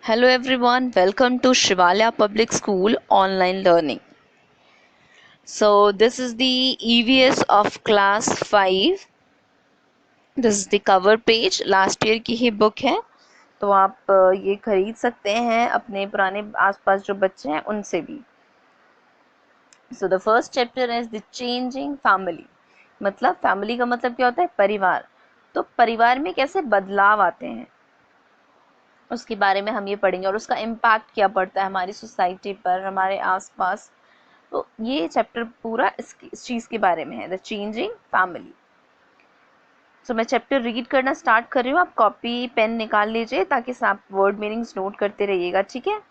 Hello everyone, welcome to Shivalya Public School online learning. So this is the EVS of class 5. This is the cover page. Last year की ही book है, तो आप ये खरीद सकते हैं अपने पुराने आसपास जो बच्चे हैं उनसे भी. So the first chapter is the changing family. मतलब फैमिली का मतलब क्या होता है? परिवार. तो परिवार में कैसे बदलाव आते हैं उसके बारे में हम ये पढ़ेंगे और उसका इम्पैक्ट क्या पड़ता है हमारी सोसाइटी पर, हमारे आसपास. तो ये चैप्टर पूरा इस चीज़ के बारे में है, द चेंजिंग फैमिली. सो मैं चैप्टर रीड करना स्टार्ट कर रही हूँ. आप कॉपी पेन निकाल लीजिए ताकि आप वर्ड मीनिंग्स नोट करते रहिएगा, ठीक है.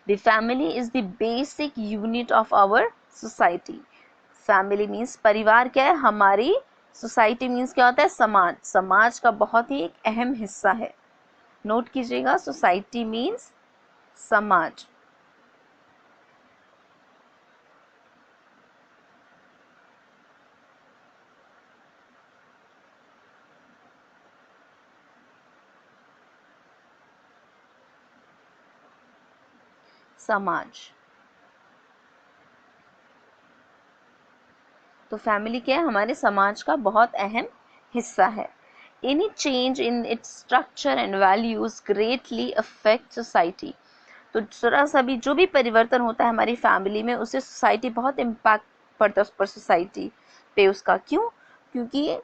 The family is the basic unit of our society. Family means परिवार क्या है? हमारी. सोसाइटी मीन्स क्या होता है? समाज. समाज का बहुत ही एक अहम हिस्सा है. नोट कीजिएगा, सोसाइटी मीन्स समाज. समाज. तो फैमिली क्या है? हमारे समाज का बहुत अहम हिस्सा है. Any change in its structure and values greatly affect society. तो जरा सा भी जो भी परिवर्तन होता है हमारी फैमिली में, उससे सोसाइटी बहुत इम्पैक्ट पड़ता है उस पर, सोसाइटी पे उसका. क्यों? क्योंकि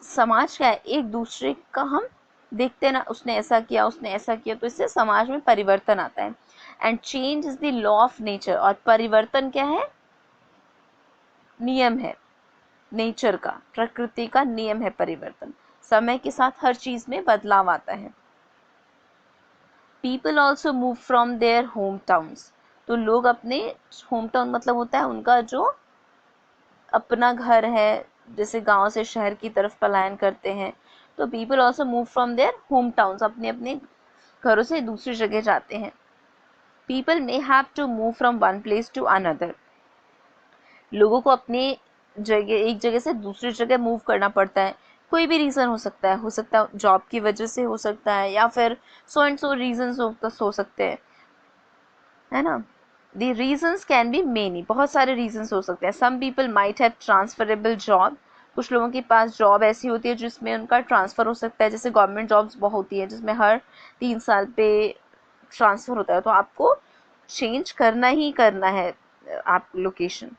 समाज क्या है? एक दूसरे का हम देखते हैं ना, उसने ऐसा किया, उसने ऐसा किया, तो इससे समाज में परिवर्तन आता है. And change is the law of nature. और परिवर्तन क्या है? नियम है नेचर का, प्रकृति का नियम है परिवर्तन. समय के साथ हर चीज में बदलाव आता है. People also move from their home towns. तो लोग अपने होम टाउन मतलब होता है उनका जो अपना घर है, जैसे गांव से शहर की तरफ पलायन करते हैं. तो people also move from their home towns. अपने अपने घरों से दूसरी जगह जाते हैं. People may have to move from one place to another. लोगों को अपने जगह, एक जगह से दूसरी जगह मूव करना पड़ता है. कोई भी रीज़न हो सकता है जॉब की वजह से हो सकता है, या फिर सो एंड सो रीजंस हो सकते हैं, है ना. The reasons can be many. बहुत सारे रीजंस हो सकते हैं. Some people might have transferable job. कुछ लोगों के पास जॉब ऐसी होती है जिसमें उनका ट्रांसफ़र हो सकता है. जैसे गवर्नमेंट जॉब्स बहुत होती है जिसमें हर 3 साल पे ट्रांसफ़र होता है, तो आपको चेंज करना ही करना है आप location.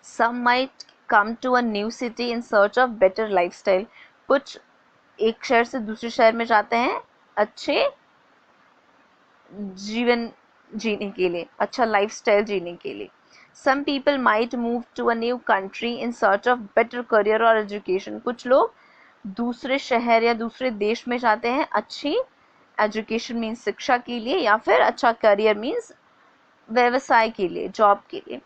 Some might come to a new city in search of better lifestyle. कुछ एक शहर से दूसरे शहर में जाते हैं अच्छे जीवन जीने के लिए, अच्छा लाइफस्टाइल जीने के लिए. Some people might move to a new country in search of better career or education. कुछ लोग दूसरे शहर या दूसरे देश में जाते हैं अच्छी एजुकेशन मीन्स शिक्षा के लिए, या फिर अच्छा करियर मीन्स व्यवसाय के लिए, जॉब के लिए.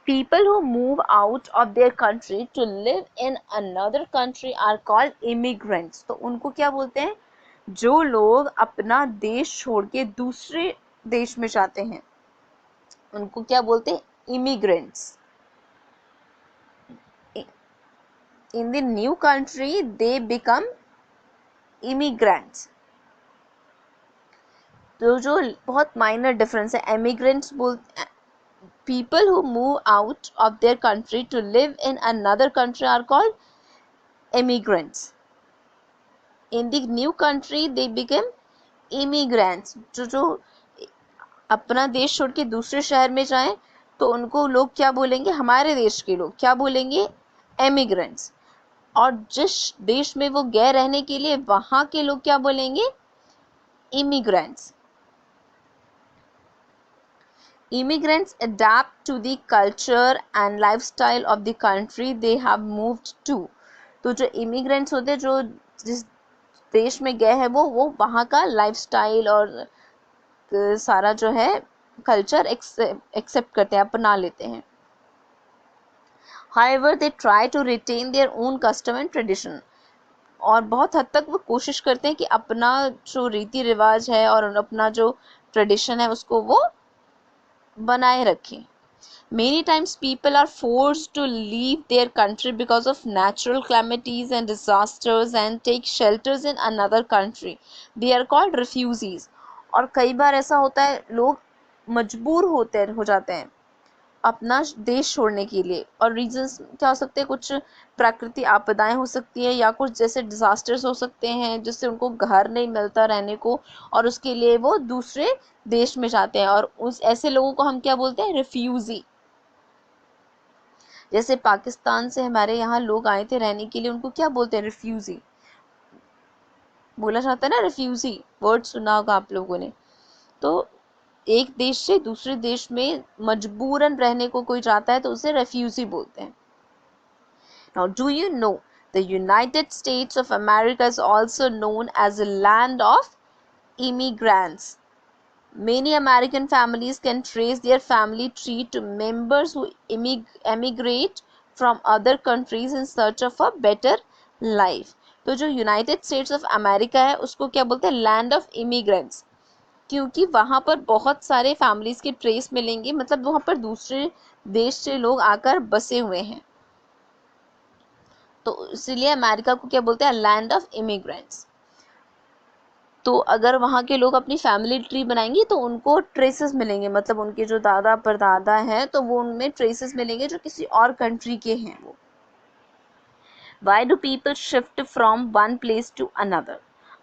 People who move out of their country to live in another country are called immigrants. तो उनको क्या बोलते हैं? जो लोग अपना देश छोड़ के दूसरे देश में जाते हैं उनको क्या बोलते हैं? immigrants. In the new country they become immigrants. तो जो बहुत माइनर डिफरेंस है, एमिग्रेंट्स बोलते, people who move out of their country to live in another country are called immigrants. In the new country they become immigrants. जो अपना देश छोड़ के दूसरे शहर में जाएं तो उनको लोग क्या बोलेंगे? हमारे देश के लोग क्या बोलेंगे? एमिग्रेंट्स. और जिस देश में वो गए रहने के लिए वहां के लोग क्या बोलेंगे? Immigrants. Immigrants adapt to the culture and lifestyle of the country they have moved to. तो जो इमिग्रेंट्स होते हैं, जो जिस देश में गए हैं वो वहाँ का लाइफस्टाइल और सारा जो है कल्चर एक्सेप्ट करते हैं, अपना लेते हैं. However, they try to retain their own custom and tradition. और बहुत हद तक वो कोशिश करते हैं कि अपना जो रीति रिवाज है और अपना जो ट्रेडिशन है उसको वो बनाए रखें. Many times people are forced to leave their country because of natural calamities and disasters and take shelters in another country. They are called refugees. और कई बार ऐसा होता है, लोग मजबूर हो जाते हैं अपना देश छोड़ने के लिए, और रीजंस क्या हो सकते हैं, कुछ प्राकृतिक आपदाएं हो सकती हैं या कुछ जैसे डिजास्टर्स हो सकते हैं जिससे उनको घर नहीं मिलता रहने को, और उसके लिए वो दूसरे देश में जाते हैं, और उस ऐसे लोगों को हम क्या बोलते हैं, रिफ्यूजी। जैसे पाकिस्तान से हमारे यहाँ लोग आए थे रहने के लिए, उनको क्या बोलते हैं, रिफ्यूजी बोला जाता है ना, रिफ्यूजी वर्ड सुना होगा आप लोगों ने। तो एक देश से दूसरे देश में मजबूरन रहने को कोई जाता है तो उसे रेफ्यूजी बोलते हैं। Now, do you know the United States of America is also known as a land of immigrants? Many American families can trace their family tree to members who emigrate from other countries in search of a better life. तो जो United states of America है उसको क्या बोलते हैं, land of immigrants, क्योंकि वहाँ पर बहुत सारे फैमिलीज के ट्रेस मिलेंगे, मतलब वहाँ पर दूसरे देश से लोग आकर बसे हुए हैं, तो इसलिए अमेरिका को क्या बोलते हैं, लैंड ऑफ इमिग्रेंट्स। तो अगर वहाँ के लोग अपनी फैमिली ट्री बनाएंगे तो उनको ट्रेसेस मिलेंगे, मतलब उनके जो दादा परदादा हैं तो वो उनमें ट्रेसेस मिलेंगे जो किसी और कंट्री के हैं वो। Why do people shift from one place to another?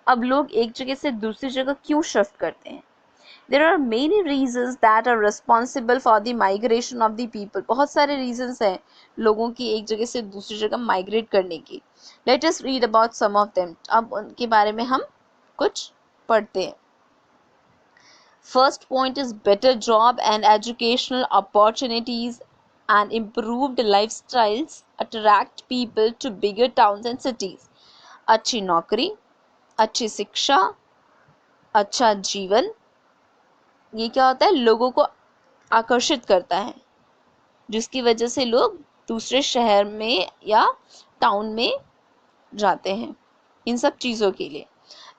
अब लोग एक जगह से दूसरी जगह क्यों शिफ्ट करते हैं? There are many reasons that are responsible for the migration of the people. बहुत सारे reasons हैं लोगों की एक जगह से दूसरी जगह माइग्रेट करने की। Let us read about some of them. अब उनके बारे में हम कुछ पढ़ते हैं। First point is better job and educational opportunities and improved lifestyles attract people to bigger towns and cities. अच्छी नौकरी, अच्छी शिक्षा, अच्छा जीवन, ये क्या होता है, लोगों को आकर्षित करता है, जिसकी वजह से लोग दूसरे शहर में या टाउन में जाते हैं इन सब चीज़ों के लिए।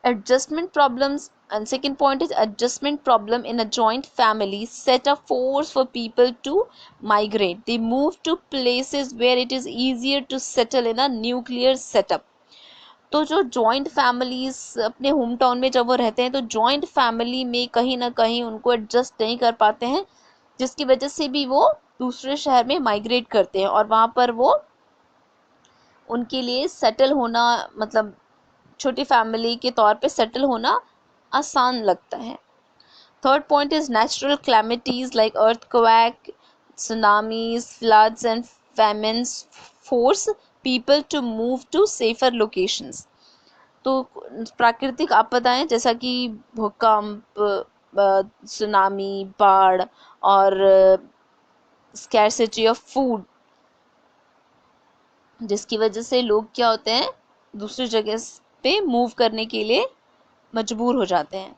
Adjustment problems, and second point is adjustment problem in a joint family set a force for people to migrate. They move to places where it is easier to settle in a nuclear setup. तो जो joint families अपने home town में जब वो रहते हैं तो joint family में कहीं ना कहीं उनको एडजस्ट नहीं कर पाते हैं, जिसकी वजह से भी वो दूसरे शहर में माइग्रेट करते हैं और वहाँ पर वो उनके लिए सेटल होना, मतलब छोटी फैमिली के तौर पे सेटल होना आसान लगता है। Third point is natural calamities like earthquake, tsunamis, floods and famines force people to move to safer locations. तो प्राकृतिक आपदाएं जैसा कि भूकंप, सुनामी, बाढ़ और स्कैरसिटी ऑफ फूड, जिसकी वजह से लोग क्या होते हैं, दूसरी जगह पे मूव करने के लिए मजबूर हो जाते हैं।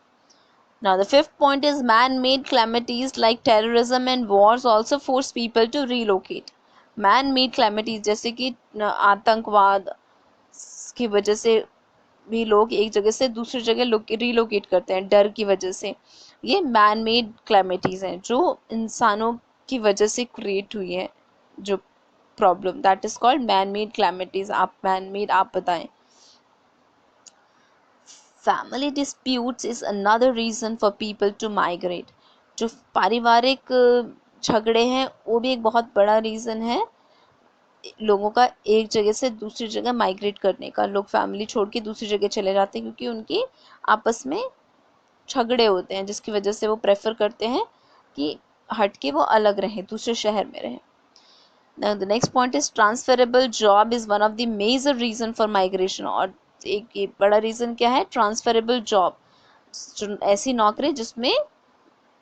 Now the fifth point is man-made calamities like terrorism and wars also force people to relocate. Man-made calamities जैसे कि आतंकवाद की वजह से भी लोग एक जगह से दूसरी जगह रिलोकेट करते हैं डर की वजह से। ये मैन मेड क्लैमिटीज हैं जो इंसानों की वजह से क्रिएट हुई है, जो problem, that is called man made calamities. आप मैन मेड आप बताएं। Family disputes is another reason for people to migrate. जो पारिवारिक झगड़े हैं वो भी एक बहुत बड़ा रीजन है लोगों का एक जगह से दूसरी जगह माइग्रेट करने का। लोग फैमिली छोड़ के दूसरी जगह चले जाते हैं क्योंकि उनकी आपस में झगड़े होते हैं, जिसकी वजह से वो प्रेफर करते हैं कि हट के वो अलग रहें, दूसरे शहर में रहें। Now the next point is transferable job is one of the major reason for migration. और एक ये बड़ा रीज़न क्या है, ट्रांसफरेबल जॉब, ऐसी नौकरी जिसमें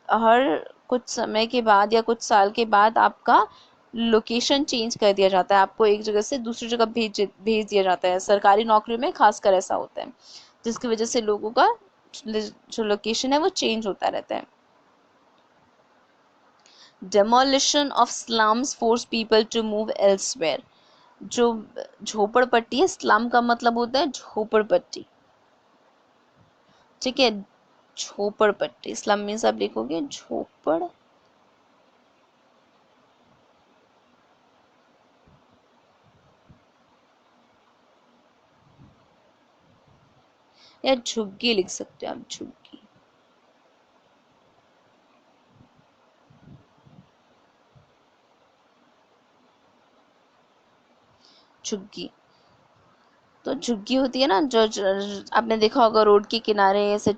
हर कुछ समय के बाद या कुछ साल के बाद आपका लोकेशन चेंज कर दिया जाता है, आपको एक जगह से दूसरी जगह भेज दिया जाता है। सरकारी नौकरी में खासकर ऐसा होता है, जिसकी वजह से लोगों का जो लोकेशन है वो चेंज होता रहता है। Demolition of slums force people to move elsewhere. जो झोपड़पट्टी है, स्लम का मतलब होता है झोपड़पट्टी, ठीक है, झोपड़पट्टी, स्लम मीन्स आप लिखोगे झोपड़ या झुग्गी लिख सकते हो आप, झुग्गी। झुग्गी तो झुग्गी होती है ना, आपने देखा होगा रोड के किनारे ऐसे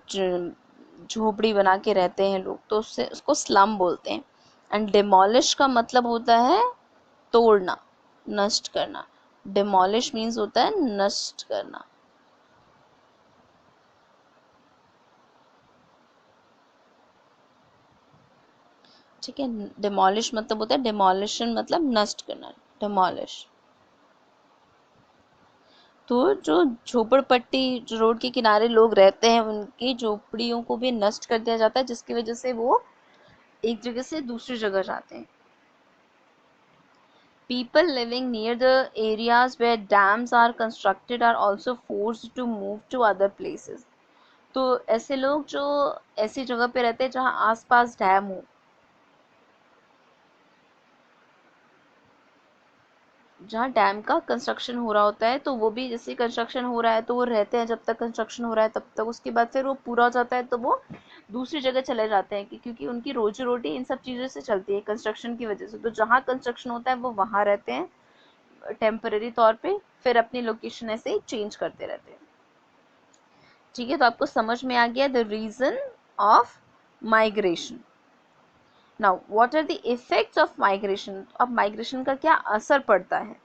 झोपड़ी बना के रहते हैं लोग, तो उससे उसको स्लम बोलते हैं। एंड डिमोलिश का मतलब होता है तोड़ना, नष्ट करना। डिमोलिश मीन्स होता है नष्ट करना। ठीक है, डिमोलिश मतलब होता है, डिमोलिशन मतलब नष्ट करना, डिमोलिश। तो जो झोपड़पट्टी, जो रोड के किनारे लोग रहते हैं, उनकी झोपड़ियों को भी नष्ट कर दिया जाता है, जिसकी वजह से वो एक जगह से दूसरी जगह जाते हैं। People living near the areas where dams are constructed are also forced to move to other places. तो ऐसे लोग जो ऐसी जगह पे रहते हैं जहाँ आसपास डैम हो, जहाँ डैम का कंस्ट्रक्शन हो रहा होता है, तो वो भी जैसे कंस्ट्रक्शन हो रहा है तो वो रहते हैं जब तक कंस्ट्रक्शन हो रहा है तब तक, उसके बाद फिर वो पूरा हो जाता है तो वो दूसरी जगह चले जाते हैं, क्योंकि उनकी रोजी रोटी इन सब चीज़ों से चलती है, कंस्ट्रक्शन की वजह से। तो जहाँ कंस्ट्रक्शन होता है वो वहाँ रहते हैं टेम्पररी तौर पे, फिर अपनी लोकेशन ऐसे ही चेंज करते रहते हैं। ठीक है, तो आपको समझ में आ गया the reason of migration. Now what are the effects of migration. अब माइग्रेशन का क्या असर पड़ता है।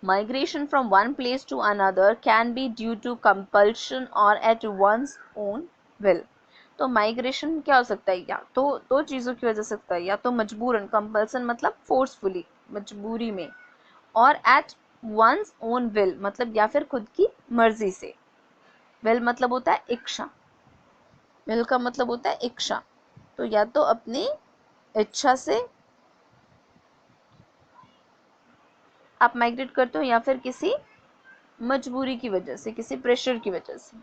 Migration from one place to another can be due to compulsion और एट वंस ओन विल। तो माइग्रेशन क्या हो सकता है, या तो दो चीज़ों की वजह से सकता है, या तो मजबूरन, कंपल्सन मतलब फोर्सफुली, मजबूरी में, और एट वंस ओन विल मतलब या फिर खुद की मर्जी से। विल मतलब होता है इच्छा, विल का मतलब होता है इच्छा। तो या तो अपनी इच्छा से आप माइग्रेट करते हो, या फिर किसी मजबूरी की वजह से, किसी प्रेशर की वजह से।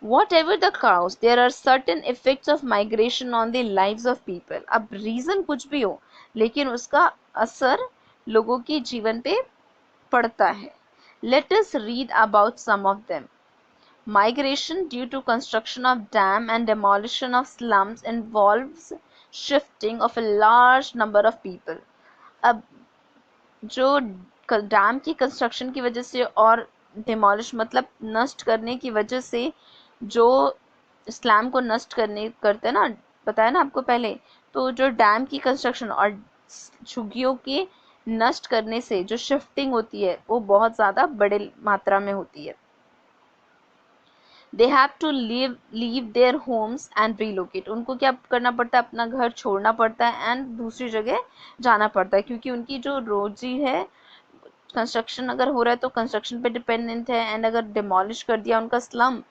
Whatever the cause, there are certain effects of migration on the lives of people. अब रीजन कुछ भी हो, लेकिन उसका असर लोगों के जीवन पे पड़ता है। Let us read about some of them. Migration due to construction of dam and demolition of slums involves shifting of a large number of people. अब जो डैम की कंस्ट्रक्शन की वजह से और डिमोलिश मतलब नष्ट करने की वजह से, जो स्लैम को नष्ट करने करते हैं ना, बताया ना आपको पहले, तो जो डैम की कंस्ट्रक्शन और झुग्गियों के नष्ट करने से जो शिफ्टिंग होती है वो बहुत ज़्यादा बड़े मात्रा में होती है। They have to leave their homes and relocate. उनको क्या करना पड़ता है, अपना घर छोड़ना पड़ता है एंड दूसरी जगह जाना पड़ता है, क्योंकि उनकी जो रोजी है, कंस्ट्रक्शन अगर हो रहा है तो कंस्ट्रक्शन पे डिपेंडेंट है, एंड अगर डिमोलिश कर दिया उनका स्लम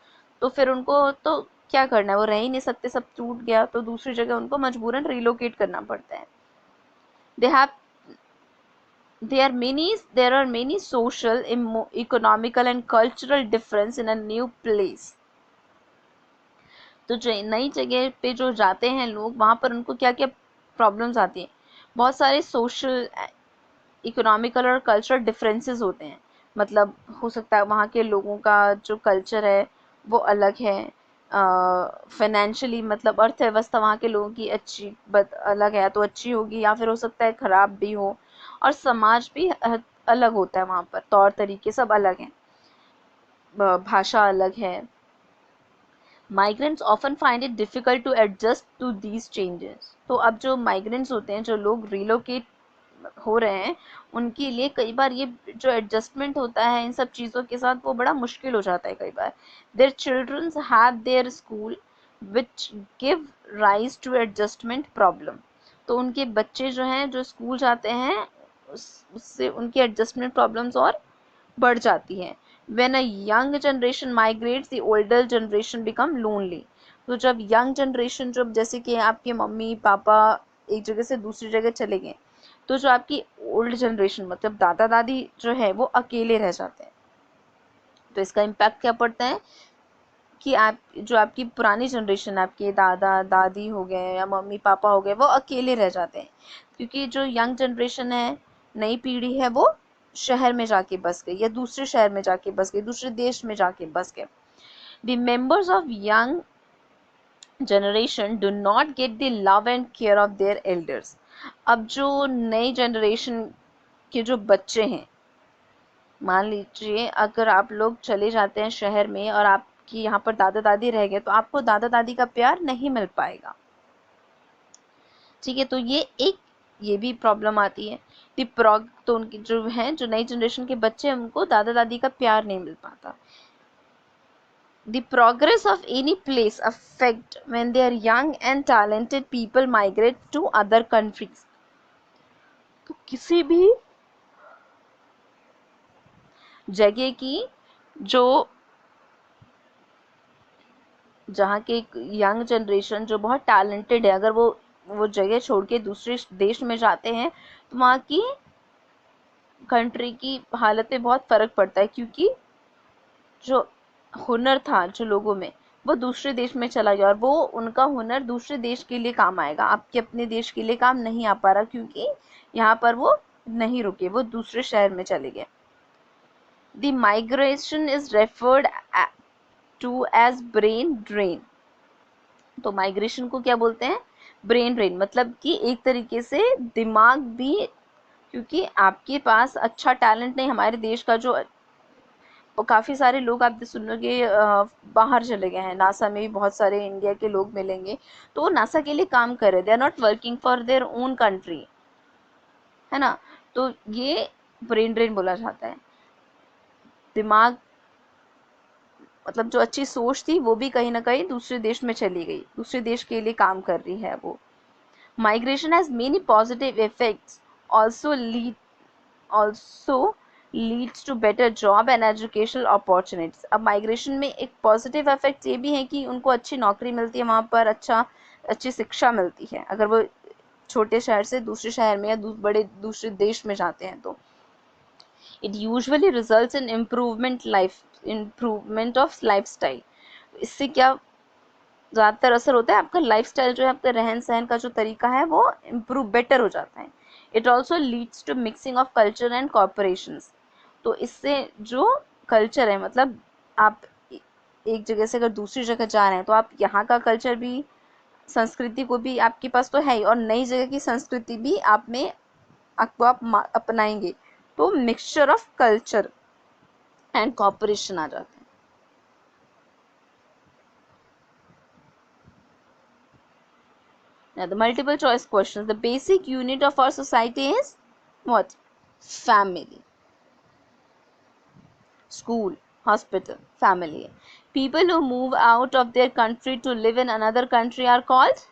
तो फिर उनको तो क्या करना है, वो रह ही नहीं सकते, सब टूट गया, तो दूसरी जगह उनको मजबूरन रिलोकेट करना पड़ता है। They have there are many social, economical and cultural difference in a new place. तो जो नई जगह पे जो जाते हैं लोग, वहाँ पर उनको क्या क्या प्रॉब्लम्स आती हैं। बहुत सारे सोशल, इकोनॉमिकल और कल्चरल डिफरेंसेस होते हैं। मतलब हो सकता है वहाँ के लोगों का जो कल्चर है वो अलग है, फाइनेंशियली मतलब अर्थव्यवस्था वहाँ के लोगों की अच्छी अलग है, तो अच्छी होगी, या फिर हो सकता है ख़राब भी हो। और समाज भी अलग होता है, वहाँ पर तौर तरीके सब अलग हैं, भाषा अलग है। Migrants often find it difficult to adjust to these changes. तो अब जो माइग्रेंट्स होते हैं, जो लोग रिलोकेट हो रहे हैं, उनके लिए कई बार ये जो एडजस्टमेंट होता है इन सब चीज़ों के साथ, वो बड़ा मुश्किल हो जाता है कई बार। Their childrens have their school which give rise to adjustment problem. तो उनके बच्चे जो हैं, जो स्कूल जाते हैं, उससे उनकी एडजस्टमेंट प्रॉब्लम्स और बढ़ जाती है। When a young generation migrates, the older generation become lonely. तो जब यंग जनरेशन, जब जैसे कि आपके मम्मी पापा एक जगह से दूसरी जगह चले गए, तो जो आपकी ओल्ड जनरेशन मतलब दादा दादी जो है वो अकेले रह जाते हैं। तो इसका इम्पैक्ट क्या पड़ता है कि आप जो आपकी पुरानी जनरेशन, आपके दादा दादी हो गए या मम्मी पापा हो गए, वो अकेले रह जाते हैं, क्योंकि जो यंग जनरेशन है, नई पीढ़ी है, वो शहर में जाके बस गए या दूसरे शहर में जाके बस गए, दूसरे देश में जाके बस गए. The members of young generation do not get the love and care of their elders. अब जो नई जनरेशन के जो बच्चे हैं, मान लीजिए अगर आप लोग चले जाते हैं शहर में और आपकी यहाँ पर दादा दादी रह गए, तो आपको दादा दादी का प्यार नहीं मिल पाएगा. ठीक है, तो ये भी प्रॉब्लम आती है. तो उनकी जो है, जो नई जनरेशन के बच्चे हैं, उनको दादा दादी का प्यार नहीं मिल पाता. The progress of any place affect when they are young and talented people migrate to other countries. तो किसी भी जगह की जो जहाँ के यंग जनरेशन जो बहुत टैलेंटेड है, अगर वो जगह छोड़ के दूसरे देश में जाते हैं, तो वहाँ की कंट्री की हालत पे बहुत फर्क पड़ता है, क्योंकि जो हुनर था जो लोगों में, वो दूसरे देश में चला गया और वो उनका हुनर दूसरे देश के लिए काम आएगा. आपके अपने देश के लिए काम नहीं आ पा रहा, क्योंकि यहाँ पर वो नहीं रुके, वो दूसरे शहर में चले गए. The migration is referred to as brain drain. तो माइग्रेशन को क्या बोलते हैं? Brain drain. मतलब कि एक तरीके से दिमाग भी, क्योंकि आपके पास अच्छा टैलेंट नहीं, हमारे देश का जो काफ़ी सारे लोग आप सुनोगे बाहर चले गए हैं. नासा में भी बहुत सारे इंडिया के लोग मिलेंगे, तो वो नासा के लिए काम कर रहे, they are not working for their own country, है ना. तो ये ब्रेन ड्रेन बोला जाता है. दिमाग मतलब जो अच्छी सोच थी वो भी कहीं ना कहीं दूसरे देश में चली गई, दूसरे देश के लिए काम कर रही है वो. Migration has many positive effects, also leads to better job and educational opportunities. अब माइग्रेशन में एक पॉजिटिव इफेक्ट ये भी है कि उनको अच्छी नौकरी मिलती है, वहाँ पर अच्छी शिक्षा मिलती है, अगर वो छोटे शहर से दूसरे शहर में या दूसरे देश में जाते हैं तो. It usually results in improvement of lifestyle. इससे क्या ज़्यादातर असर होता है, आपका लाइफस्टाइल जो है, आपका रहन सहन का जो तरीका है वो बेटर हो जाता है. It also leads to mixing of culture and corporations. तो इससे जो कल्चर है, मतलब आप एक जगह से अगर दूसरी जगह जा रहे हैं, तो आप यहाँ का कल्चर भी, संस्कृति को भी आपके पास तो है ही, और नई जगह की संस्कृति भी आप अपनाएंगे, तो mixture of culture and cooperation आ जाता है. Now the multiple choice questions. The basic unit of our society is what? Family. School, hospital, family. People who move out of their country to live in another country are called,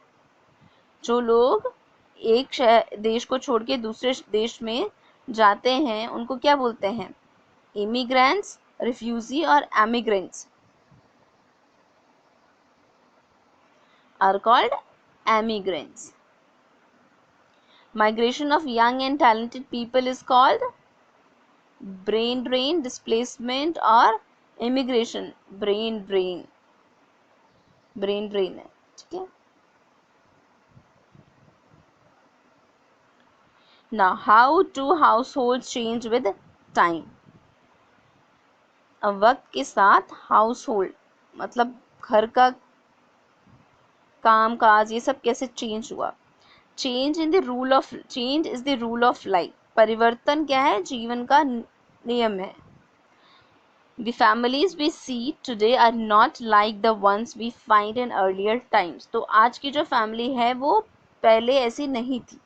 जो लोग एक देश को छोड़ के दूसरे देश में जाते हैं, उनको क्या बोलते हैं? Immigrants, refugee और emigrants are called emigrants. Migration of young and talented people is called brain drain, displacement और immigration. brain drain है, ठीक है. Now how do households change with time? अब वक्त के साथ हाउसहोल्ड मतलब घर का काम काज, ये सब कैसे चेंज हुआ? Change is the rule of life. परिवर्तन क्या है? जीवन का नियम है. The families we see today are not like the ones we find in earlier times. तो आज की जो फैमिली है वो पहले ऐसी नहीं थी.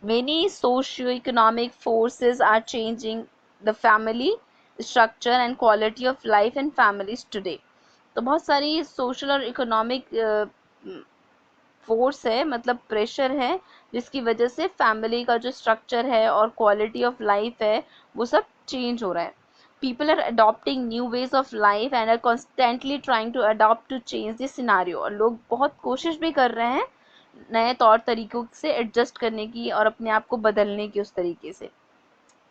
Many socio-economic forces are changing the family structure and quality of life in families today. तो बहुत सारी सोशल और इकोनॉमिक फोर्स है, मतलब प्रेशर है, जिसकी वजह से फैमिली का जो स्ट्रक्चर है और क्वालिटी ऑफ लाइफ है वो सब चेंज हो रहा है. People are adopting new ways of life and are constantly trying to adapt to change the scenario. और लोग बहुत कोशिश भी कर रहे हैं नए तौर तरीकों से एडजस्ट करने की और अपने आप को बदलने की उस तरीके से.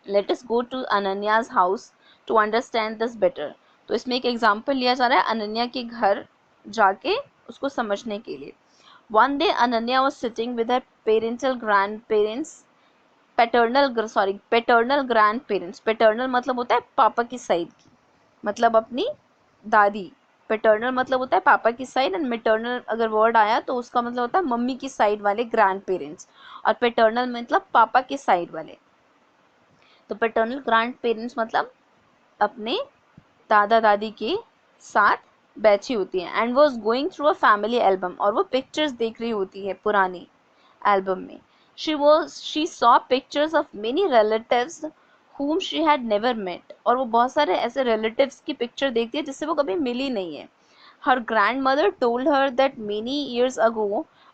Let us go to Ananya's house to understand this better. तो इसमें एक एग्जाम्पल लिया जा रहा है अनन्या के घर जाके उसको समझने के लिए. One day Ananya was sitting with her parental grandparents paternal grand parents, paternal मतलब होता है पापा की साइड की, मतलब अपनी दादी। पेटर्नल मतलब होता है पापा की साइड, एंड मेटर्नल अगर वर्ड आया तो उसका मतलब होता है मम्मी की साइड वाले ग्रैंड पेरेंट्स, और पेटर्नल मतलब पापा के साइड वाले। तो पेटर्नल ग्रैंड पेरेंट्स मतलब अपने दादा दादी के साथ बैठी होती है, and was going through a family album, और वो पिक्चर्स देख रही होती है पुरानी एल्बम में। she saw pictures of many relatives whom she had never met, और वो बहुत सारे ऐसे relatives की पिक्चर देखती है जिससे वो कभी मिली नहीं है। her grandmother told her that many years ago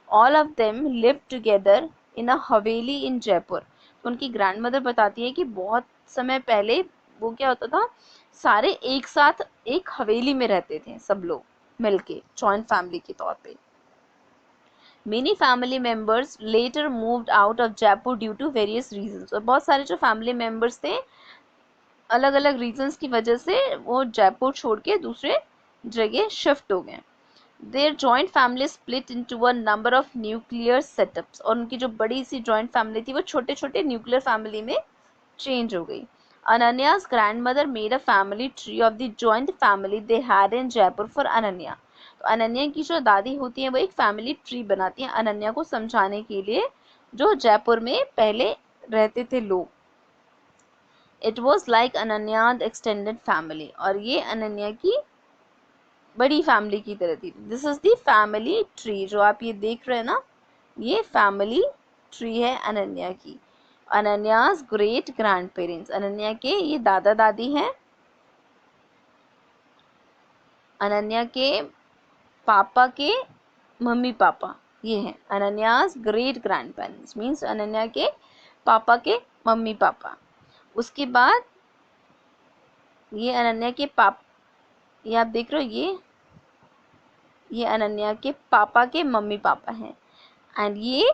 all of them lived together in a haveli in Jaipur। तो उनकी ग्रैंडमदर बताती है कि बहुत समय पहले वो क्या होता था, सारे एक साथ एक हवेली में रहते थे सब लोग मिलके, जॉइंट फैमिली के तौर पे। Many family members later moved out of Jaipur due to various reasons, और बहुत सारे जो फैमिली मेंबर्स थे अलग अलग रीजंस की वजह से वो जयपुर छोड़ के दूसरे जगह शिफ्ट हो गए। Their joint family split into a number of nuclear setups, और उनकी जो बड़ी सी जॉइंट फैमिली थी वो छोटे छोटे न्यूक्लियर फैमिली में चेंज हो गई। Ananya's grandmother made a family tree of the joint family they had in Jaipur for Ananya। तो अनन्या की जो दादी होती है वो एक फैमिली ट्री बनाती है अनन्या को समझाने के लिए जो जयपुर में पहले रहते थे लोग। It was like Ananya extended family, और ये अनन्या की बड़ी फैमिली की तरह थी। This is the family tree, जो आप ये देख रहे हैं ना, ये फैमिली ट्री है अनन्या की। अनन्याज ग्रेट ग्रैंड पेरेंट्स, अनन्या के ये दादा दादी हैं। अनन्या के पापा के मम्मी पापा ये हैं। Ananya's great grand parents means Ananya के पापा के मम्मी पापा। उसके बाद ये अनन्या के पाप, ये आप देख रहे हो, ये अनन्या के पापा के मम्मी पापा हैं, एंड ये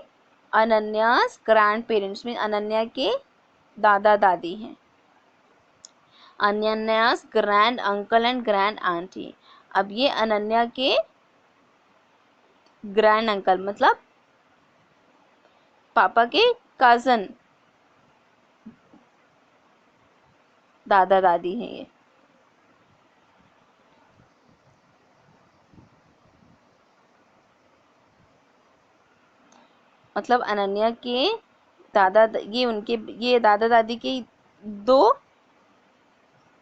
अनन्याज ग्रैंड पेरेंट्स में अनन्या के दादा दादी हैं। Ananya's grand uncle and grand aunty, अब ये अनन्या के ग्रैंड अंकल मतलब पापा के कजन दादा दादी हैं ये। मतलब अनन्या के ये उनके ये दादा दादी के दो,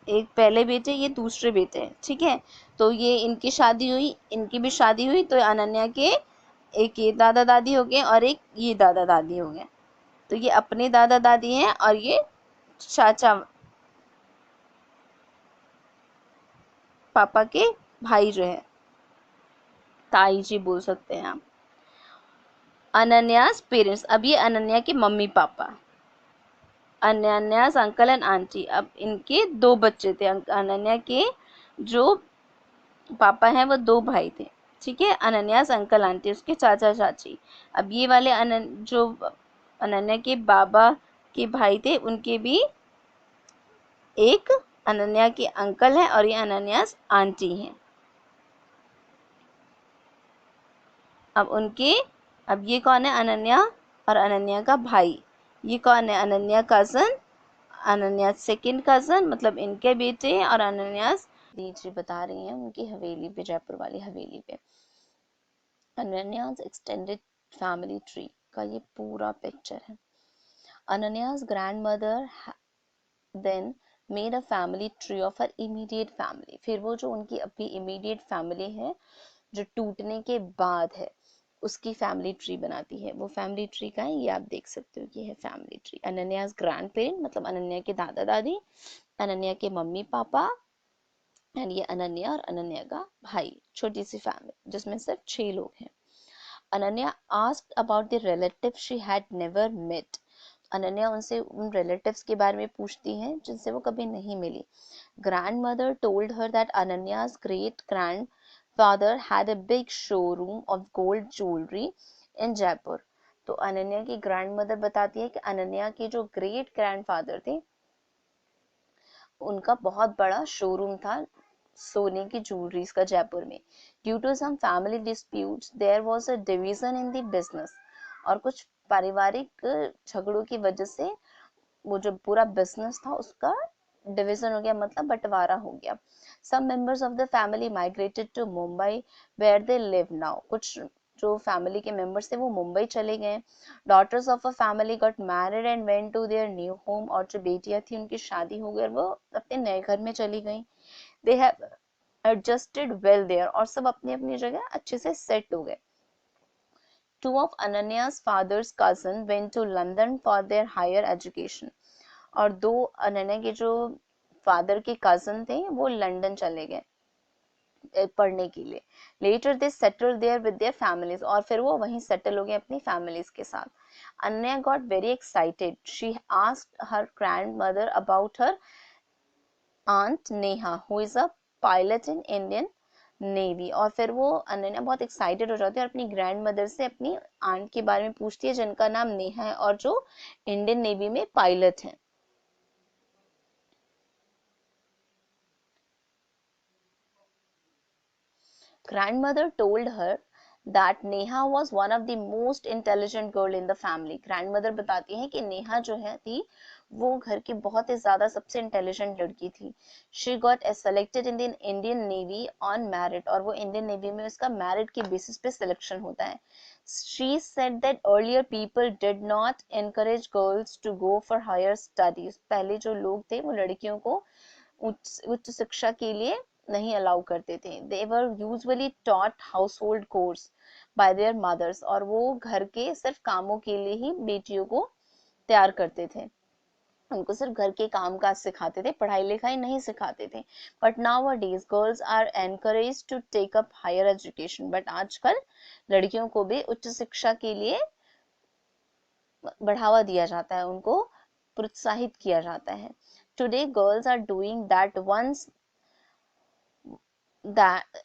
एक पहले बेटे ये दूसरे बेटे हैं, ठीक है। तो ये इनकी शादी हुई, इनकी भी शादी हुई, तो अनन्या के एक ये दादा दादी हो गए और एक ये दादा दादी हो गए। तो ये अपने दादा दादी हैं और ये चाचा पापा के भाई जो है, ताई जी बोल सकते हैं आप। अनन्यास पेरेंट्स, अब ये अनन्या के mummy papa. अनन्यास uncle and aunty, अब इनके दो बच्चे थे। अनन्या के जो पापा हैं वो दो भाई थे, ठीक है। अनन्यास अंकल आंटी उसके चाचा चाची। अब ये वाले जो अनन्या के बाबा के भाई थे उनके भी एक अनन्या के अंकल हैं और ये अनन्यास आंटी हैं। अब ये कौन है, अनन्या और अनन्या का भाई। ये कौन है, Ananya cousin, Ananya second cousin, मतलब इनके बेटे हैं। और अनन्या दीदी बता रही हैं उनकी हवेली पे, जयपुर वाली हवेली पे। अनन्यास एक्सटेंडेड फैमिली ट्री का ये पूरा पिक्चर है। Ananya's grandmother then made a family tree of her immediate family. फिर वो जो उनकी अभी इमीडिएट फैमिली है जो टूटने के बाद है उसकी फैमिली ट्री बनाती है। वो फैमिली ट्री का है, ये आप देख सकते हो कि है फैमिली ट्री। अनन्यास ग्रैंड पेरेंट मतलब अनन्या के दादा दादी, अनन्या के मम्मी पापा, एंड ये अनन्या और अनन्या का भाई। छोटी सी फैमिली जिसमें सिर्फ 6 लोग हैं। Ananya asked about the relative she had never met. Ananya उनसे उन रिलेटिव्स के बारे में पूछती हैं जिनसे वो कभी नहीं मिली। Grandmother told her that Ananya's great grandfather had a big showroom of gold jewellery in Jaipur. तो अनन्या की ग्रैंडमदर बताती है कि अनन्या के जो ग्रेट ग्रैंडफादर थे उनका बहुत बड़ा शोरूम था सोने की ज्वेलरीज का जयपुर में। Due to some family disputes there was a division in the business, और कुछ पारिवारिक झगड़ों की वजह से वो जो पूरा बिजनेस था उसका डिवीजन हो गया, मतलब बंटवारा हो गया। Some members of the family migrated to Mumbai where they live now. कुछ जो फैमिली के मेंबर्स थे वो मुंबई चले गए। Daughters of a family got married and went to their new home. और जो बेटियां थी उनकी शादी हो गई और वो अपने नए घर में चली गई। They have adjusted well there. और सब अपनी अपनी जगह अच्छे से सेट हो गए। Two of Ananya's father's cousin went to London for their higher education. और दो अनन्या के जो फादर के कजन थे वो लंदन चले गए पढ़ने के लिए। Later they settle there with their families. और फिर वो वहीं सेटल हो गए अपनी फैमिलीज के साथ। Ananya got very excited. She asked her grandmother about her aunt Neha who is a pilot in Indian navy. और फिर वो अनन्या बहुत एक्साइटेड हो जाती है और अपनी ग्रैंड मदर से अपनी आंट के बारे में पूछती है जिनका नाम नेहा है और जो इंडियन नेवी में पायलट है। Grandmother told her that Neha was one of the most intelligent girl in the family. Grandmother बताती है कि नेहा जो है थी वो घर की बहुत ही ज्यादा सबसे इंटेलिजेंट लड़की थी। She got selected in the Indian Navy on merit। और वो इंडियन नेवी में उसका मेरिट के बेसिस पे सिलेक्शन होता है। She said that earlier people did not encourage girls to go for higher studies। पहले जो लोग थे वो लड़कियों को उच्च शिक्षा के लिए नहीं अलाउ करते थे। They were usually taught household course by their mothers. और वो घर के सिर्फ कामों के लिए ही बेटियों को तैयार करते थे। उनको सिर्फ घर के काम काज सिखाते थे, पढ़ाई लिखाई नहीं सिखाते थे। But nowadays girls are encourage to take up higher education. But आजकल लड़कियों को भी उच्च शिक्षा के लिए बढ़ावा दिया जाता है, उनको प्रोत्साहित किया जाता है। Today girls are doing that once that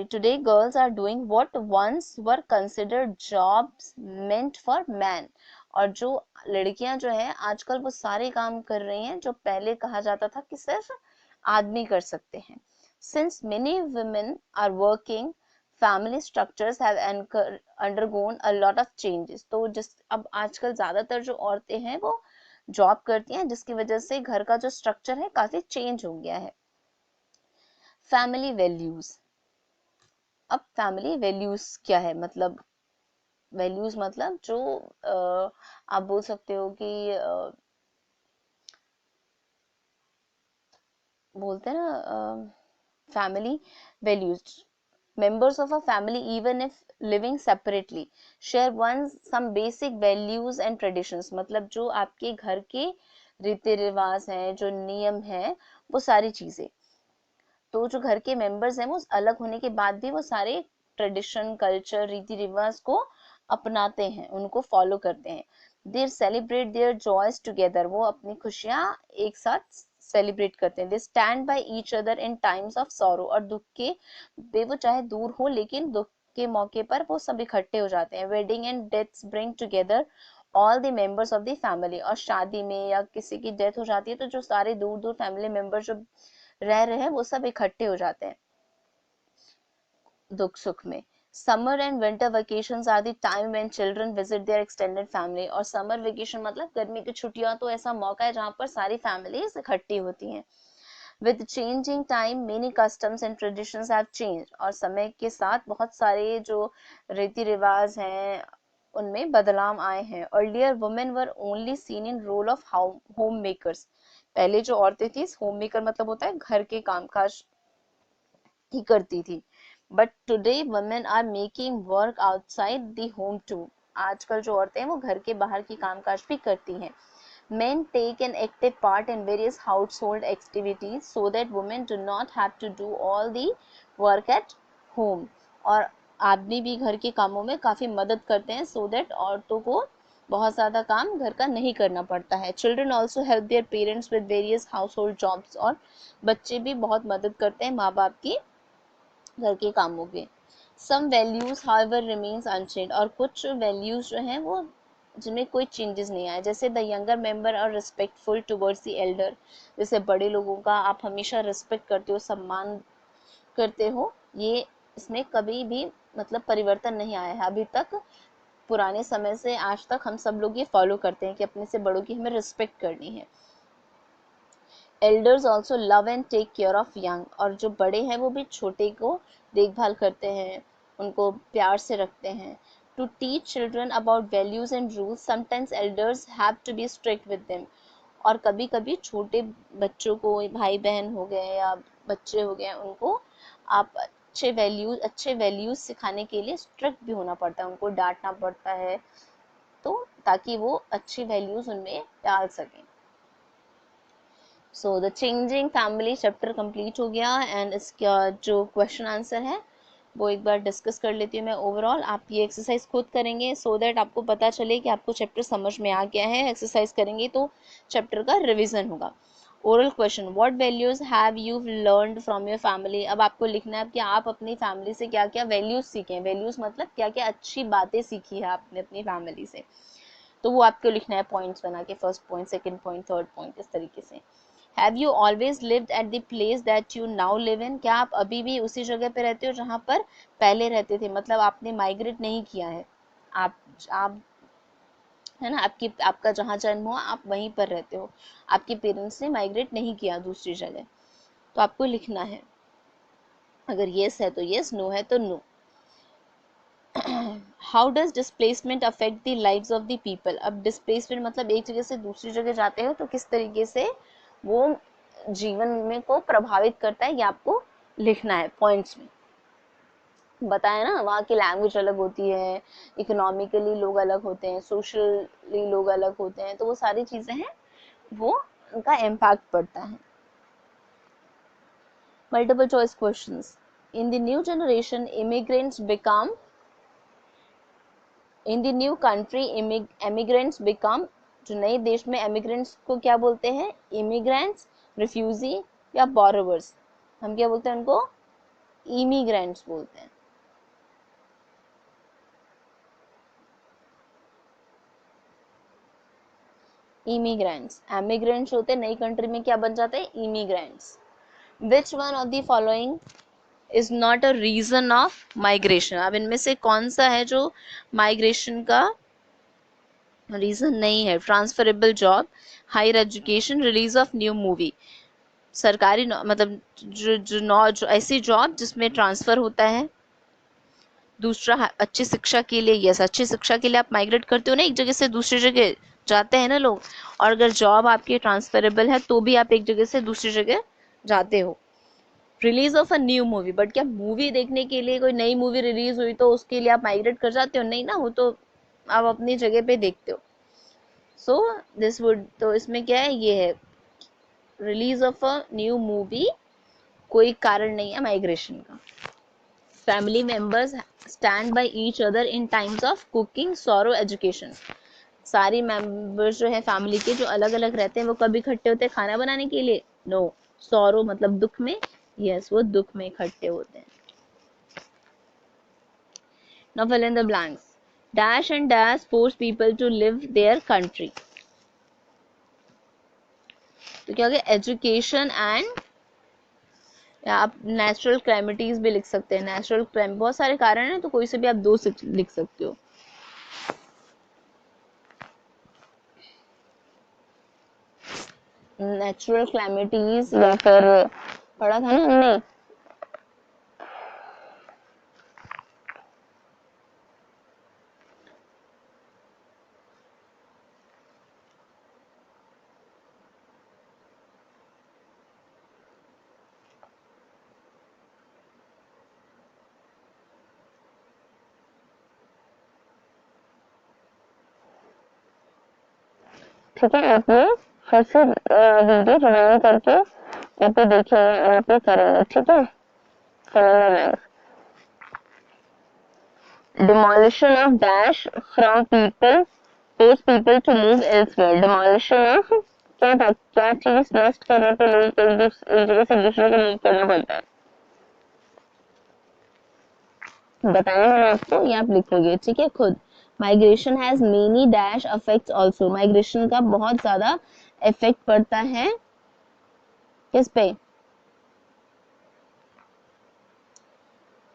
today girls are doing what once were considered jobs meant for men। और जो लड़कियां जो है आजकल वो सारे काम कर रही हैं जो पहले कहा जाता था कि सिर्फ आदमी कर सकते हैं। Since many women are working, family structures have undergone a lot of changes। तो जिस अब आजकल ज्यादातर जो औरतें हैं वो जॉब करती हैं जिसकी वजह से घर का जो स्ट्रक्चर है काफी चेंज हो गया है। Family values. अब फैमिली वैल्यूज क्या है, मतलब वैल्यूज मतलब जो आप बोल सकते हो कि बोलते हैं ना family values. members of a family even if living separately share one some basic values and traditions। मतलब जो आपके घर के रीति रिवाज हैं, जो नियम हैं, वो सारी चीजें। तो जो घर के मेंबर्स हैं वो अलग होने के बाद भी वो सारे ट्रेडिशन कल्चर रीति रिवाज को अपनाते हैं, उनको फॉलो करते हैं। दे सेलिब्रेट देयर जॉयज टुगेदर। वो अपनी खुशियां एक साथ सेलिब्रेट करते हैं। They stand by each other in times of sorrow. और दुख के वे वो चाहे दूर हो लेकिन दुख के मौके पर वो सब इकट्ठे हो जाते हैं। Wedding and deaths bring together all the members of the family. और शादी में या किसी की डेथ हो जाती है तो जो सारे दूर दूर फैमिली मेंबर जो रह रहे हैं वो सब इकट्ठे हो जाते हैं दुख सुख में। Summer and winter vacations are the time when children visit their extended family. और समर वेकेशन मतलब गर्मी की छुट्टियां तो ऐसा मौका है जहां पर सारी फैमिलीज इकट्ठी होती हैं। With changing time many customs and traditions have changed. और समय के साथ बहुत सारे जो रीति रिवाज हैं उनमें बदलाव आए हैं। Earlier women were only seen in role of home makers. पहले जो औरतें थी होम मेकर मतलब होता है घर के कामकाज ही करती थी। But today women are making work outside the home too. आजकल जो औरतें हैं वो घर के बाहर की कामकाज भी करती हैं। Men take an active part in various household activities so that women do not have to do all the work at home। और आदमी भी घर के कामों में काफी मदद करते हैं so that औरतों को बहुत ज़्यादा काम घर का नहीं करना पड़ता है। Children also help their parents with various house hold jobs. और बच्चे भी बहुत मदद करते हैं माँ बाप की घर के कामों के। Some values however remains unchanged. और कुछ वैल्यूज जो हैं वो जिनमें कोई चेंजेस नहीं आए। जैसे the younger member are respectful towards the elder. जैसे बड़े लोगों का आप हमेशा रिस्पेक्ट करते हो, सम्मान करते हो, ये इसमें कभी भी मतलब परिवर्तन नहीं आया है अभी तक। पुराने समय से आज तक हम सब लोग ये फॉलो करते हैं कि अपने से बड़ों की हमें रिस्पेक्ट करनी है। Elders also love and take care of young, और जो बड़े हैं वो भी छोटे को देखभाल करते हैं, उनको प्यार से रखते हैं। To teach children about values and rules sometimes elders have to be strict with them, और कभी कभी छोटे बच्चों को, भाई बहन हो गए या बच्चे हो गए, उनको आप अच्छे वैल्यूज सिखाने के लिए स्ट्रिक्ट भी होना पड़ता है, उनको डांटना पड़ता है, तो ताकि वो अच्छी वैल्यूज उनमें डाल सकें। So the changing family chapter complete हो गया, एंड इसका जो क्वेश्चन आंसर है वो एक बार डिस्कस कर लेती हूँ मैं ओवरऑल। आप ये एक्सरसाइज खुद करेंगे सो दैट आपको पता चले कि आपको चैप्टर समझ में आ गया है। एक्सरसाइज करेंगे तो चैप्टर का रिवीजन होगा। Oral question, what values have you learned from your family. अब आपको लिखना है कि आप अपनी फैमिली से क्या क्या वैल्यूज सीखे। वैल्यूज मतलब क्या क्या अच्छी बातें सीखी है आपने अपनी फैमिली से, तो वो आपको लिखना है पॉइंट्स बना के, first point, second point, third point, इस तरीके से। Have you always lived at the place that you now live in? क्या आप अभी भी उसी जगह पे रहते हो जहाँ पर पहले रहते थे, मतलब आपने माइग्रेट नहीं किया है, आप है ना, आपका जहाँ जन्म हुआ आप वहीं पर रहते हो, आपके पेरेंट्स ने माइग्रेट नहीं किया दूसरी जगह, तो आपको लिखना है। अगर येस है तो येस, नो है तो no. How does displacement affect the lives of the people. अब डिस्प्लेसमेंट मतलब एक जगह से दूसरी जगह जाते हो तो किस तरीके से वो जीवन में को प्रभावित करता है, ये आपको लिखना है पॉइंट्स में। बताया ना, वहाँ की लैंग्वेज अलग होती है, इकोनॉमिकली लोग अलग होते हैं, सोशली लोग अलग होते हैं, तो वो सारी चीजें हैं, वो उनका इम्पैक्ट पड़ता है। Multiple choice questions, in the new generation immigrants become, in the new country immigrants become, जो नए देश में इमिग्रेंट्स को क्या बोलते हैं, इमिग्रेंट्स, रिफ्यूजी या बोरोवर्स। हम क्या बोलते हैं उनको, इमिग्रेंट्स बोलते हैं। इमिग्रेंट्स, एमिग्रेंट्स होते हैं नई कंट्री में क्या बन जाते हैं, immigrants. Which one of the following is not a reason of migration. अब इनमें से कौन सा है जो माइग्रेशन का रीजन नहीं है। Transferable job, higher education, release of new movie. सरकारी मतलब जो ऐसी जॉब जिसमें ट्रांसफर होता है। दूसरा, अच्छी शिक्षा के लिए, यस, अच्छी शिक्षा के लिए आप माइग्रेट करते हो ना, एक जगह से दूसरी जगह जाते हैं ना लोग, और अगर जॉब आपकी ट्रांसफरेबल है तो भी आप एक जगह से दूसरी जगह जाते हो। Release of a new movie, but क्या मूवी देखने के लिए कोई नई मूवी रिलीज हुई तो उसके लिए आप माइग्रेट कर जाते हो, नहीं ना, वो तो आप अपनी जगह पे देखते हो। सो दिस वुड, तो इसमें क्या है, ये है release of a new movie, कोई कारण नहीं है माइग्रेशन का। Family members stand by each other in times of cooking, sorrow, education. सारी मेंबर्स जो है फैमिली के, जो अलग अलग रहते हैं, वो कब इकट्ठे होते हैं, खाना बनाने के लिए, नो। सॉरो मतलब दुख में, यस, वो दुख में इकट्ठे होते हैं। Now fill in the blanks. Dash and dash force people to live their country. तो क्या हो गया, एजुकेशन एंड, या आप नेचुरल क्लैमिटीज भी लिख सकते हैं। नेचुरल क्लाइम, बहुत सारे कारण हैं, तो कोई से भी आप दो से लिख सकते हो। नेचुरल क्लैमिटीज, या फिर पढ़ा था ना हमने, ठीक है। आप ये फिर से वीडियो बनाने करके यहाँ पे देखिए, यहाँ पे करेंगे, ठीक है। Demolition of dash from people force people to move elsewhere. Demolition of, क्या चीज नष्ट करने पे लोग एक जगह से दूसरे को मूव करना पड़ता है, बताया मैंने आपको, ये आप लिखोगे, ठीक है खुद। Migration has many dash affects also. Migration का बहुत ज्यादा इफेक्ट पड़ता है किस पे,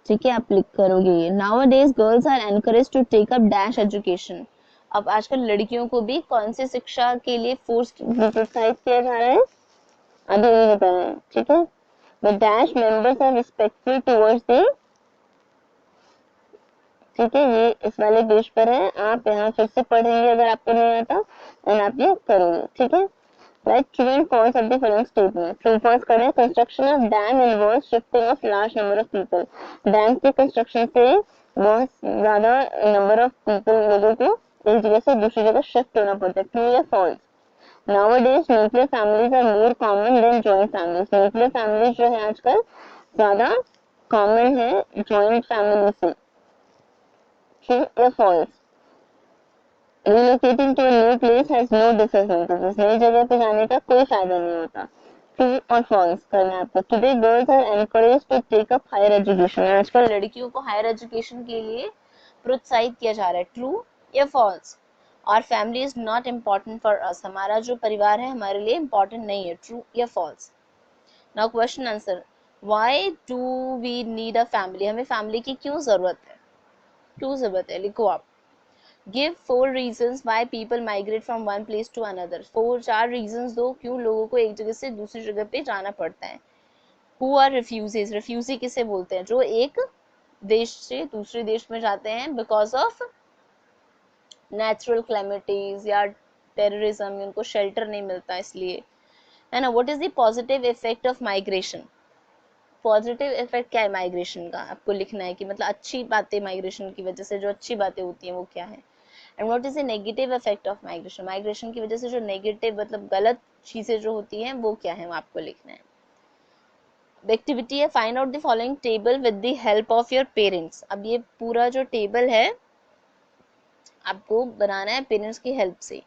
ठीक है, आप क्लिक करोगे ये। Nowadays girls are encourage to take up dash education. अब आजकल लड़कियों को भी कौन सी शिक्षा के लिए फोर्स प्रोत्साहित किया जा रहा है, अभी ये बता रहे हैं। ठीक है, the dash members are respectful towards the, ठीक है, ये इस वाले पेज पर है, आप यहाँ फिर से पढ़ेंगे अगर आपको नहीं आता और आप ये करेंगे। ठीक है, right true and false of the following statement. True false करें। Construction of dam involve shifting of large number of people. Dam के कंस्ट्रक्शन से बहुत ज्यादा नंबर ऑफ पीपल, लोगों को एक जगह से दूसरी जगह शिफ्ट होना पड़ता है। ट्रू या false? Nowadays nuclear families are more common than joint families. Nuclear families जो है आजकल ज्यादा कॉमन है जॉइंट फैमिली से। True or false? Relocating to a new place has no disadvantages. नई जगह पे जाने का कोई फायदा नहीं होता। True or false करना है आपको। Today girls are encouraged to take up higher education. आजकल लड़कियों को हायर एजुकेशन के लिए प्रोत्साहित किया जा रहा है। True या false? Our family is not important for us. हमारा जो परिवार है हमारे लिए important नहीं है। True या false? Now question answer. Why do we need a family? हमें फैमिली की क्यों जरूरत है? क्यों जरूरत है, लिखो आप। Give 4 reasons why people migrate from one place to another. 4 reasons दो क्यों लोगों को एक जगह से दूसरी जगह पे जाना पड़ता है। Who are refugees? Refugee किसे बोलते हैं? जो एक देश से दूसरे देश में जाते हैं because of natural calamities या terrorism, उनको shelter नहीं मिलता इसलिए, है ना। What is the positive effect of migration? Positive effect क्या है माइग्रेशन का, आपको लिखना है कि मतलब अच्छी बातें माइग्रेशन की वजह से जो अच्छी बातें होती हैं वो क्या है। And what is the negative effect of migration? Migration की वजह से जो नेगेटिव मतलब गलत चीजें जो होती हैं वो क्या है, वो आपको लिखना है। एक्टिविटी है find out the following table with the help of your parents. अब ये पूरा जो टेबल है आपको बनाना है पेरेंट्स की हेल्प से।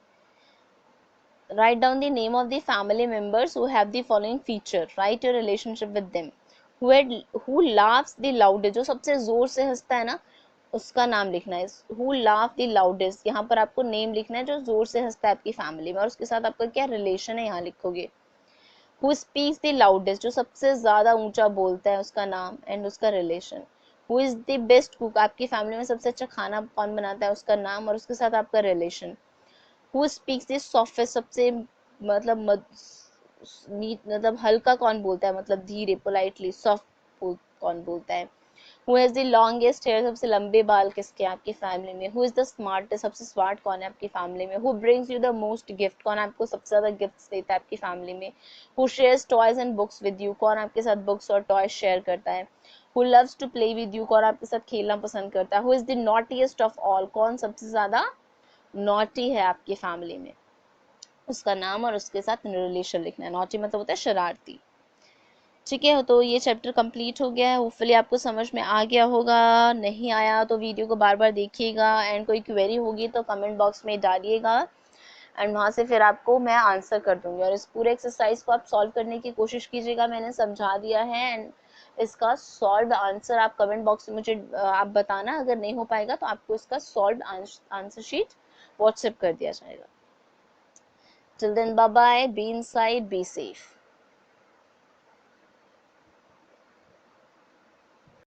Write down the name of the family members who have the following feature, right your relationship with them. who laughs the loudest, जो सबसे जोर से हंसता है ना उसका नाम लिखना है। who laugh the loudest, यहाँ पर आपको नेम लिखना है जो जोर से हंसता है आपकी फैमिली में और उसके साथ आपका क्या रिलेशन है यहाँ लिखोगे। who speaks the loudest, जो सबसे ज्यादा ऊंचा बोलता है उसका नाम एंड उसका relation. who is the best cook, आपकी फैमिली में सबसे अच्छा खाना कौन बनाता है उसका नाम और उसके साथ आपका relation. who speaks the softest, सबसे मतलब मतलब हल्का कौन बोलता है मतलब धीरे पोलाइटली सॉफ्ट कौन बोलता है। Who has the longest hair, सबसे लंबे बाल किसके आपकी फैमिली में। हु इज द स्मार्टेस्ट, सबसे स्मार्ट कौन है आपकी फैमिली में। Who brings you the most gift, कौन आपको सबसे ज्यादा गिफ्ट्स देता है आपकी फैमिली में। Who shares toys and books with you, कौन आपके साथ बुक्स और टॉयज शेयर करता है। Who loves to play with you, कौन आपके साथ खेलना पसंद करता है। Who is the naughtiest of all, कौन सबसे ज्यादा नॉटी है आपकी फैमिली में, उसका नाम और उसके साथ रिलेशन लिखना है। नॉटी मतलब होता है शरारती। ठीक है, तो ये चैप्टर कंप्लीट हो गया है। होपफुली आपको समझ में आ गया होगा, नहीं आया तो वीडियो को बार बार देखिएगा एंड कोई क्वेरी होगी तो कमेंट बॉक्स में डालिएगा एंड वहाँ से फिर आपको मैं आंसर कर दूंगी। और इस पूरे एक्सरसाइज को आप सॉल्व करने की कोशिश कीजिएगा, मैंने समझा दिया है एंड इसका सॉल्व आंसर आप कमेंट बॉक्स में मुझे आप बताना। अगर नहीं हो पाएगा तो आपको इसका सॉल्व आंसर शीट व्हाट्सएप कर दिया जाएगा। Till then, bye bye, be inside, be safe.